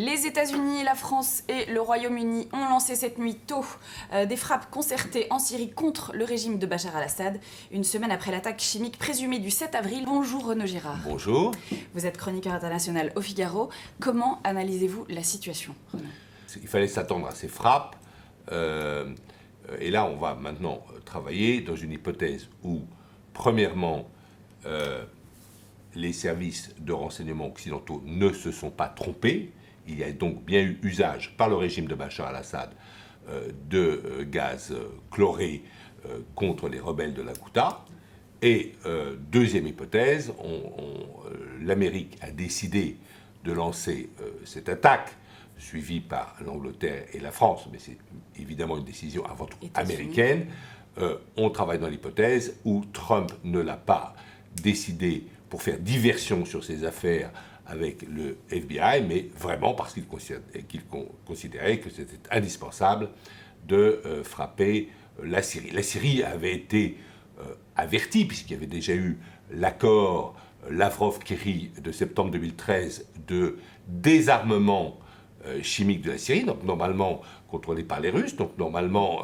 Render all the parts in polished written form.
Les États-Unis, la France et le Royaume-Uni ont lancé cette nuit tôt des frappes concertées en Syrie contre le régime de Bachar al-Assad, une semaine après l'attaque chimique présumée du 7 avril. Bonjour Renaud Girard. Bonjour. Vous êtes chroniqueur international au Figaro. Comment analysez-vous la situation, Renaud ? Il fallait s'attendre à ces frappes. Et là, on va maintenant travailler dans une hypothèse où, premièrement, les services de renseignement occidentaux ne se sont pas trompés. Il y a donc bien eu usage par le régime de Bachar al-Assad de gaz chloré contre les rebelles de la Ghouta. Et deuxième hypothèse, l'Amérique a décidé de lancer cette attaque, suivie par l'Angleterre et la France, mais c'est évidemment une décision avant tout américaine. On travaille dans l'hypothèse où Trump ne l'a pas décidé pour faire diversion sur ses affaires avec le FBI, mais vraiment parce qu'il considérait que c'était indispensable de frapper la Syrie. La Syrie avait été avertie, puisqu'il y avait déjà eu l'accord Lavrov-Kerry de septembre 2013 de désarmement chimique de la Syrie, donc normalement contrôlée par les Russes, donc normalement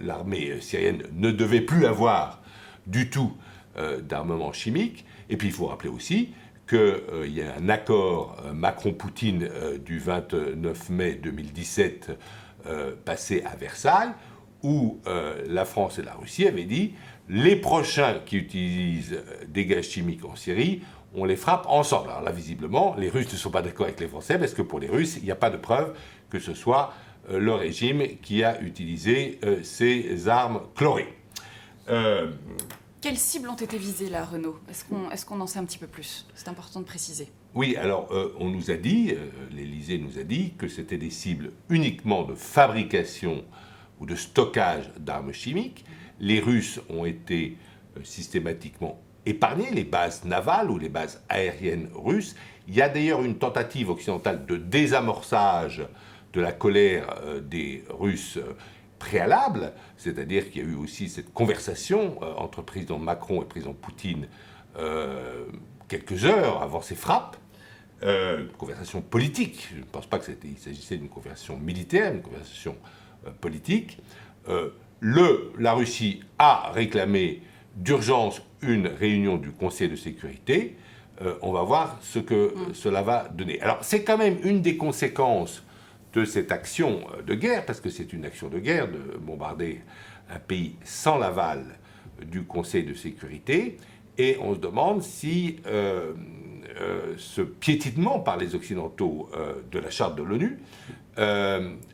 l'armée syrienne ne devait plus avoir du tout d'armement chimique. Et puis il faut rappeler aussi qu'il y a un accord Macron-Poutine du 29 mai 2017 passé à Versailles, où la France et la Russie avaient dit les prochains qui utilisent des gaz chimiques en Syrie, on les frappe ensemble. Alors là, visiblement, les Russes ne sont pas d'accord avec les Français, parce que pour les Russes, il n'y a pas de preuve que ce soit le régime qui a utilisé ces armes chlorées. Quelles cibles ont été visées là, Renaud ? Est-ce qu'on en sait un petit peu plus ? C'est important de préciser. Oui, alors on nous a dit, l'Élysée nous a dit que c'était des cibles uniquement de fabrication ou de stockage d'armes chimiques. Les Russes ont été systématiquement épargnés, les bases navales ou les bases aériennes russes. Il y a d'ailleurs une tentative occidentale de désamorçage de la colère des Russes préalable, c'est-à-dire qu'il y a eu aussi cette conversation entre président Macron et président Poutine quelques heures avant ces frappes, une conversation politique. Je ne pense pas qu'il s'agissait d'une conversation militaire, une conversation politique. La Russie a réclamé d'urgence une réunion du Conseil de sécurité. On va voir ce que cela va donner. Alors, c'est quand même une des conséquences de cette action de guerre, parce que c'est une action de guerre de bombarder un pays sans l'aval du Conseil de sécurité, et on se demande si ce piétinement par les Occidentaux de la charte de l'ONU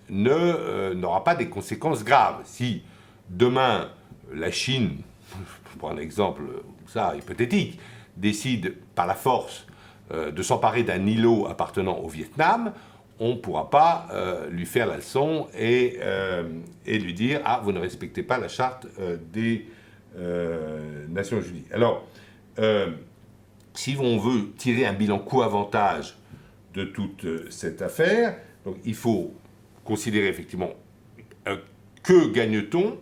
n'aura pas des conséquences graves. Si demain la Chine, pour un exemple ça, hypothétique, décide par la force de s'emparer d'un îlot appartenant au Vietnam, on ne pourra pas lui faire la leçon et lui dire « Ah, vous ne respectez pas la charte des Nations Unies ». Alors, si on veut tirer un bilan coût-avantage de toute cette affaire, donc il faut considérer effectivement que gagne-t-on.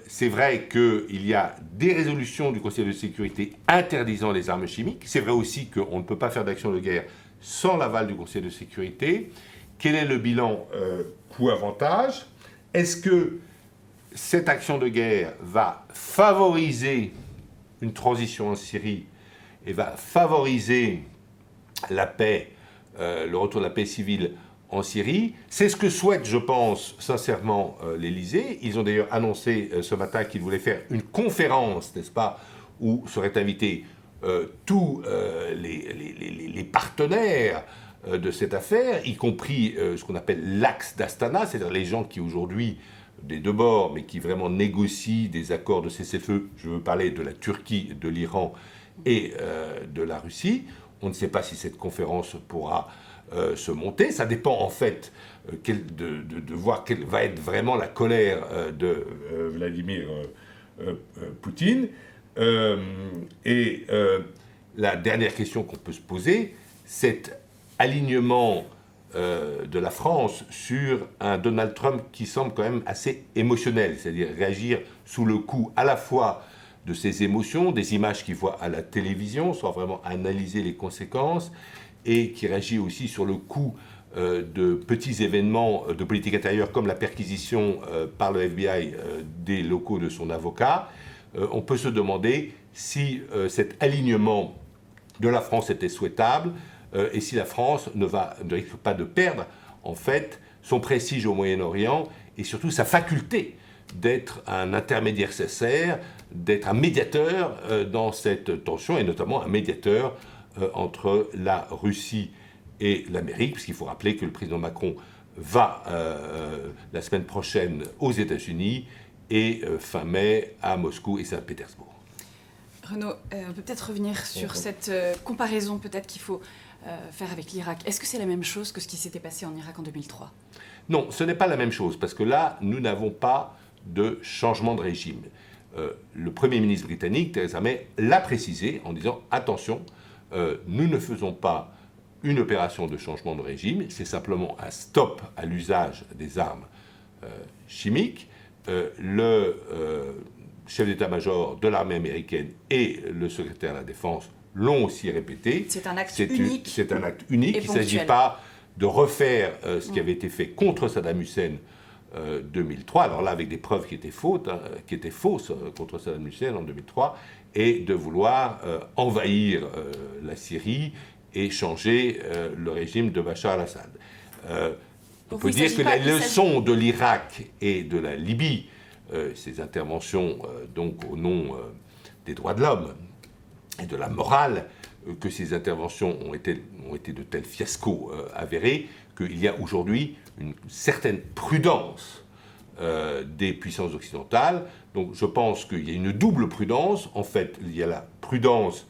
C'est vrai qu'il y a des résolutions du Conseil de sécurité interdisant les armes chimiques. C'est vrai aussi qu'on ne peut pas faire d'action de guerre sans l'aval du Conseil de sécurité. Quel est le bilan coût-avantage ? Est-ce que cette action de guerre va favoriser une transition en Syrie et va favoriser la paix, le retour de la paix civile en Syrie? C'est ce que souhaite, je pense, sincèrement l'Élysée. Ils ont d'ailleurs annoncé ce matin qu'ils voulaient faire une conférence, n'est-ce pas, où seraient invités tous les partenaires de cette affaire, y compris ce qu'on appelle l'axe d'Astana, c'est-à-dire les gens qui aujourd'hui, des deux bords, mais qui vraiment négocient des accords de cessez-le-feu. Je veux parler de la Turquie, de l'Iran et de la Russie. On ne sait pas si cette conférence pourra se monter. Ça dépend en fait de voir quelle va être vraiment la colère de Vladimir Poutine. La dernière question qu'on peut se poser, cet alignement de la France sur un Donald Trump qui semble quand même assez émotionnel, c'est-à-dire réagir sous le coup à la fois de ses émotions, des images qu'il voit à la télévision, sans vraiment analyser les conséquences, et qui réagit aussi sur le coup de petits événements de politique intérieure comme la perquisition par le FBI des locaux de son avocat, on peut se demander si cet alignement de la France était souhaitable et si la France ne risque pas de perdre en fait son prestige au Moyen-Orient et surtout sa faculté d'être un intermédiaire sincère, d'être un médiateur dans cette tension, et notamment un médiateur entre la Russie et l'Amérique, puisqu'il faut rappeler que le président Macron va la semaine prochaine aux États-Unis et fin mai à Moscou et Saint-Pétersbourg. Renaud, on peut peut-être revenir sur cette comparaison peut-être qu'il faut faire avec l'Irak. Est-ce que c'est la même chose que ce qui s'était passé en Irak en 2003 ? Non, ce n'est pas la même chose, parce que là, nous n'avons pas de changement de régime. Le Premier ministre britannique, Theresa May, l'a précisé en disant « Attention, nous ne faisons pas une opération de changement de régime, c'est simplement un stop à l'usage des armes chimiques. Le chef d'état-major de l'armée américaine et le secrétaire de la Défense l'ont aussi répété. C'est un acte unique. C'est un acte unique. Il ne s'agit pas de refaire ce qui avait été fait contre Saddam Hussein 2003, alors là avec des preuves qui étaient fausses contre Saddam Hussein en 2003, et de vouloir envahir la Syrie et changer le régime de Bachar al-Assad. On peut dire que les leçons de l'Irak et de la Libye, ces interventions donc au nom des droits de l'homme et de la morale, que ces interventions ont été de tels fiascos avérés, qu'il y a aujourd'hui une certaine prudence des puissances occidentales. Donc je pense qu'il y a une double prudence. En fait, il y a la prudence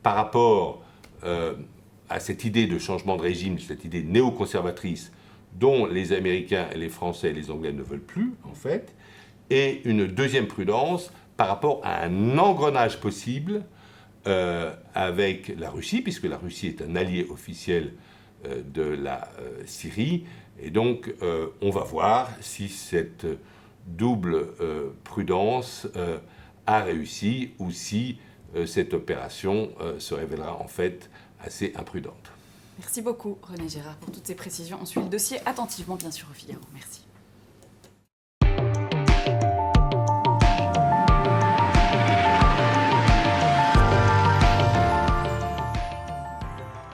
par rapport à cette idée de changement de régime, cette idée néoconservatrice dont les Américains et les Français et les Anglais ne veulent plus, en fait, et une deuxième prudence par rapport à un engrenage possible avec la Russie, puisque la Russie est un allié officiel de la Syrie, et donc on va voir si cette double prudence a réussi ou si cette opération se révélera en fait assez imprudente. Merci beaucoup René Girard pour toutes ces précisions. On suit le dossier attentivement bien sûr au Figaro. Merci.